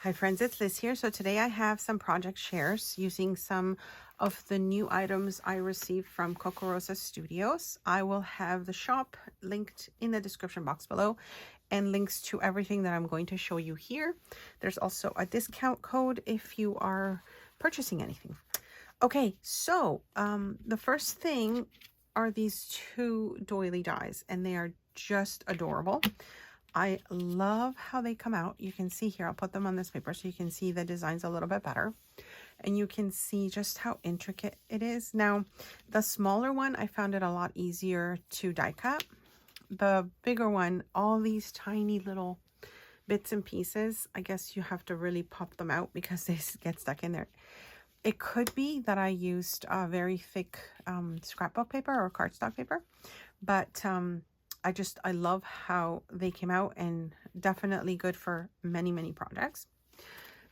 Hi friends, it's Liz here. So today I have some project shares using some of the new items I received from Kokorosa Studios. I will have the shop linked in the description box below and links to everything that I'm going to show you here. There's also a discount code if you are purchasing anything. Okay, so the first thing are these two doily dies, and they are just adorable. I love how they come out. You can see here, I'll put them on this paper so you can see the designs a little bit better. And you can see just how intricate it is. Now, the smaller one, I found it a lot easier to die cut. The bigger one, all these tiny little bits and pieces, I guess you have to really pop them out because they get stuck in there. It could be that I used a very thick scrapbook paper or cardstock paper, but I love how they came out, and definitely good for many, many projects.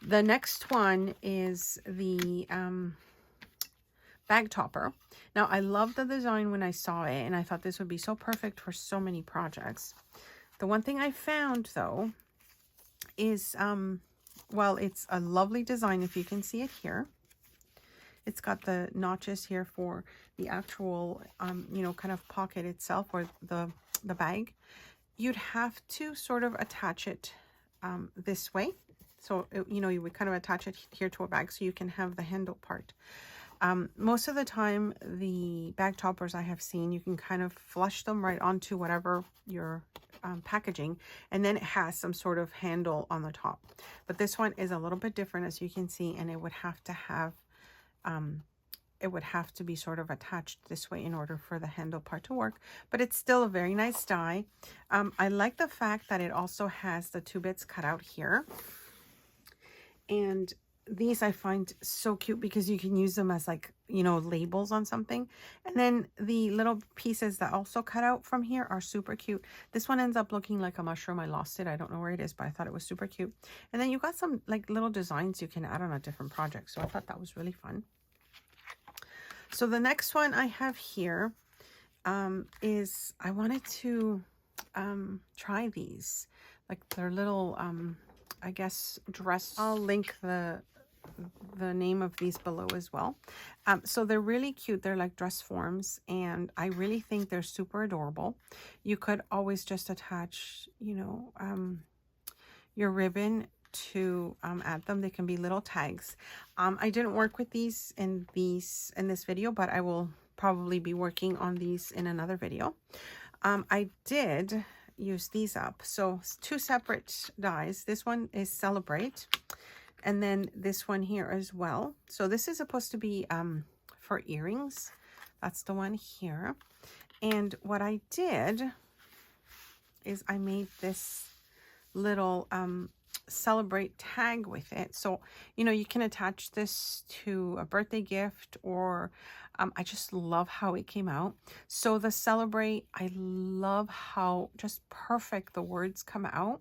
The next one is the bag topper. Now, I love the design when I saw it, and I thought this would be so perfect for so many projects. The one thing I found, though, is, well, it's a lovely design if you can see it here. It's got the notches here for the actual, you know, kind of pocket itself, or the bag. You'd have to sort of attach it this way. So, you know, you would kind of attach it here to a bag so you can have the handle part. Most of the time, the bag toppers I have seen, you can kind of flush them right onto whatever you're packaging, and then it has some sort of handle on the top. But this one is a little bit different, as you can see, and it would have to have be sort of attached this way in order for the handle part to work, but it's still a very nice die. I like the fact that it also has the two bits cut out here, and these I find so cute because you can use them as, like, you know, labels on something. And then the little pieces that also cut out from here are super cute. This one ends up looking like a mushroom. I lost it, I don't know where it is, but I thought it was super cute. And then you got some like little designs you can add on a different project, so I thought that was really fun. So the next one I have here is, I wanted to try these, like their little I guess dress. I'll link the name of these below as well. So they're really cute. They're like dress forms, and I really think they're super adorable. You could always just attach, you know, your ribbon to add them. They can be little tags. I didn't work with these in this video, but I will probably be working on these in another video. I did use these up. So two separate dies. This one is Celebrate, and then this one here as well. So this is supposed to be for earrings. That's the one here. And what I did is I made this little Celebrate tag with it. So, you know, you can attach this to a birthday gift, or I just love how it came out. So the Celebrate, I love how just perfect the words come out.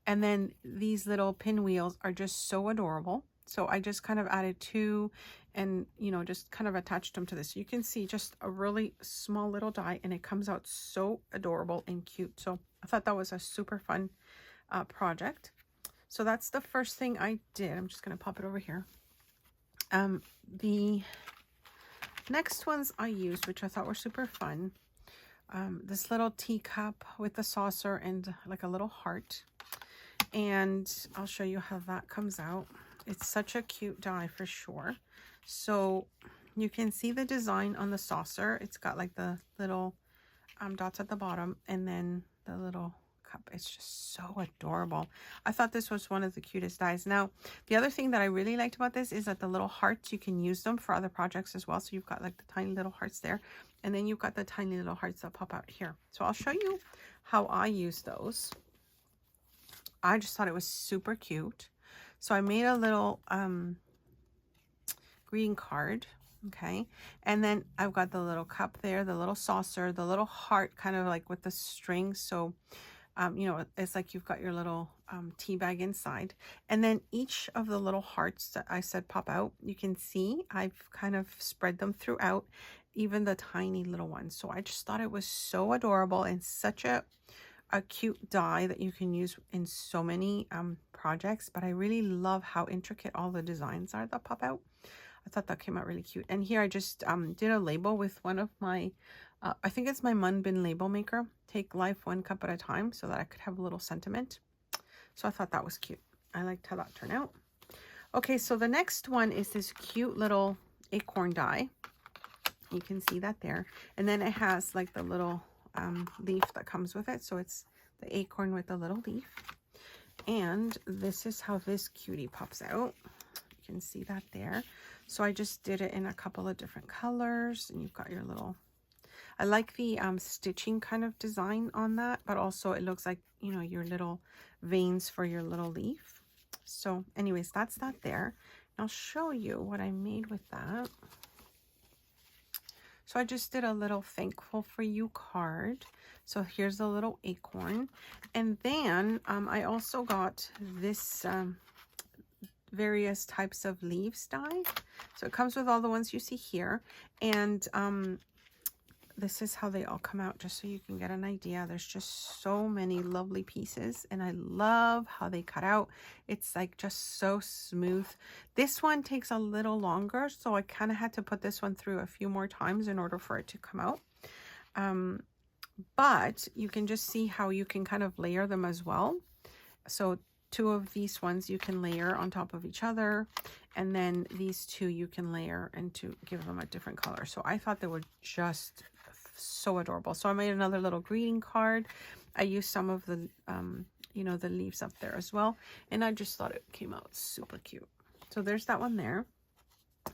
And then these little pinwheels are just so adorable. So I just kind of added two, and, you know, just kind of attached them to this. You can see just a really small little die, and it comes out so adorable and cute. So I thought that was a super fun project. So that's the first thing I did. I'm just going to pop it over here. The next ones I used, which I thought were super fun, this little teacup with the saucer and like a little heart. And I'll show you how that comes out. It's such a cute die for sure. So you can see the design on the saucer. It's got like the little dots at the bottom, and then the little cup. It's just so adorable. I thought this was one of the cutest dies. Now, the other thing that I really liked about this is that the little hearts, you can use them for other projects as well. So you've got like the tiny little hearts there, and then you've got the tiny little hearts that pop out here. So I'll show you how I use those. I just thought it was super cute. So I made a little green card. Okay, and then I've got the little cup there, the little saucer, the little heart kind of like with the string. So you know, it's like you've got your little tea bag inside. And then each of the little hearts that I said pop out, you can see I've kind of spread them throughout, even the tiny little ones. So I just thought it was so adorable and such a a cute die that you can use in so many projects, but I really love how intricate all the designs are that pop out. I thought that came out really cute. And here I just did a label with one of my, I think it's my Mun Bin label maker. Take life one cup at a time, so that I could have a little sentiment. So I thought that was cute. I liked how that turned out. Okay, so the next one is this cute little acorn die. You can see that there. And then it has like the little leaf that comes with it. So it's the acorn with the little leaf. And this is how this cutie pops out. You can see that there. So I just did it in a couple of different colors. And you've got your little... I like the stitching kind of design on that. But also it looks like, you know, your little veins for your little leaf. So anyways, that's that there. I'll show you what I made with that. So I just did a little thankful for you card. So here's a little acorn. And then I also got this various types of leaves die. So it comes with all the ones you see here. And this is how they all come out, just so you can get an idea. There's just so many lovely pieces, and I love how they cut out. It's like just so smooth. This one takes a little longer, so I kind of had to put this one through a few more times in order for it to come out. But you can just see how you can kind of layer them as well. So 2 of these ones you can layer on top of each other, and then these 2 you can layer and to give them a different color. So I thought they were just so adorable. So I made another little greeting card. I used some of the you know, the leaves up there as well, and I just thought it came out super cute. So there's that one there.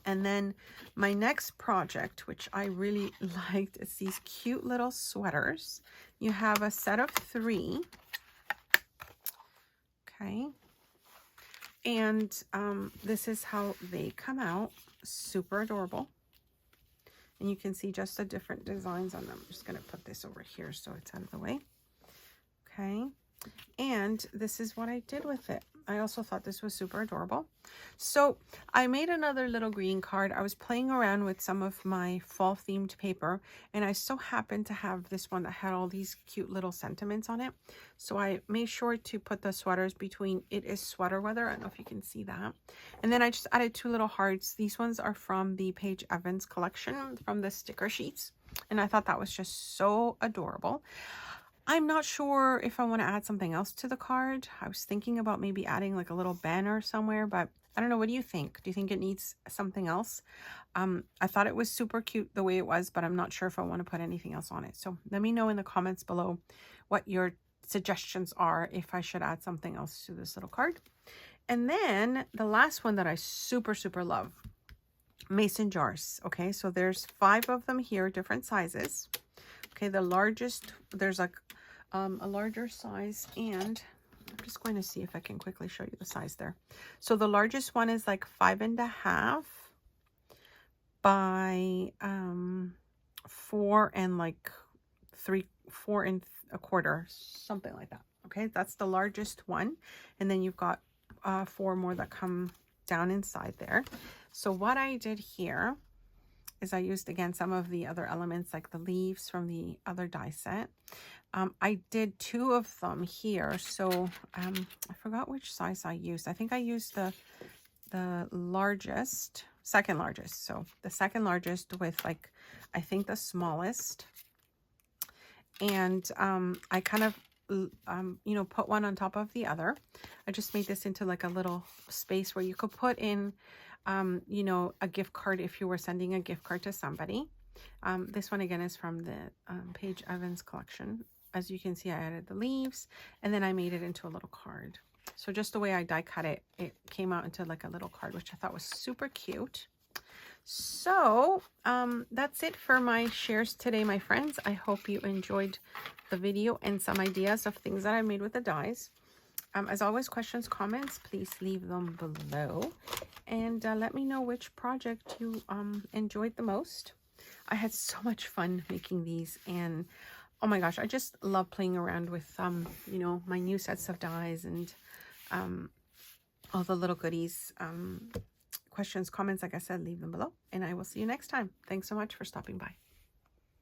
And then my next project, which I really liked, is these cute little sweaters. You have a set of 3. Okay, and this is how they come out. Super adorable. And you can see just the different designs on them. I'm just going to put this over here so it's out of the way. Okay, and this is what I did with it. I also thought this was super adorable. So I made another little greeting card. I was playing around with some of my fall themed paper, and I so happened to have this one that had all these cute little sentiments on it. So I made sure to put the sweaters between "It is sweater weather." I don't know if you can see that. And then I just added 2 little hearts. These ones are from the Paige Evans collection from the sticker sheets. And I thought that was just so adorable. I'm not sure if I want to add something else to the card. I was thinking about maybe adding like a little banner somewhere, but I don't know. What do you think? Do you think it needs something else? I thought it was super cute the way it was, but I'm not sure if I want to put anything else on it. So let me know in the comments below what your suggestions are, if I should add something else to this little card. And then the last one that I super love, mason jars. Okay, so there's 5 of them here, different sizes. Okay, the largest, there's like a larger size, and I'm just going to see if I can quickly show you the size there. So the largest one is like 5.5 by 4 and like 4 1/4, something like that. Okay, that's the largest one, and then you've got 4 more that come down inside there. So what I did here is I used again some of the other elements like the leaves from the other die set. I did 2 of them here, so I forgot which size I used. I think I used the largest, second largest. So the second largest with like, I think the smallest. And I kind of you know, put one on top of the other. I just made this into like a little space where you could put in you know, a gift card if you were sending a gift card to somebody. This one again is from the Paige Evans collection. As you can see, I added the leaves, and then I made it into a little card. So just the way I die cut it, it came out into like a little card, which I thought was super cute. So that's it for my shares today, my friends. I hope you enjoyed the video and some ideas of things that I made with the dies. As always, questions, comments, please leave them below. And let me know which project you enjoyed the most. I had so much fun making these, and oh my gosh, I just love playing around with you know, my new sets of dies and all the little goodies. Questions, comments, like I said, leave them below, and I will see you next time. Thanks so much for stopping by.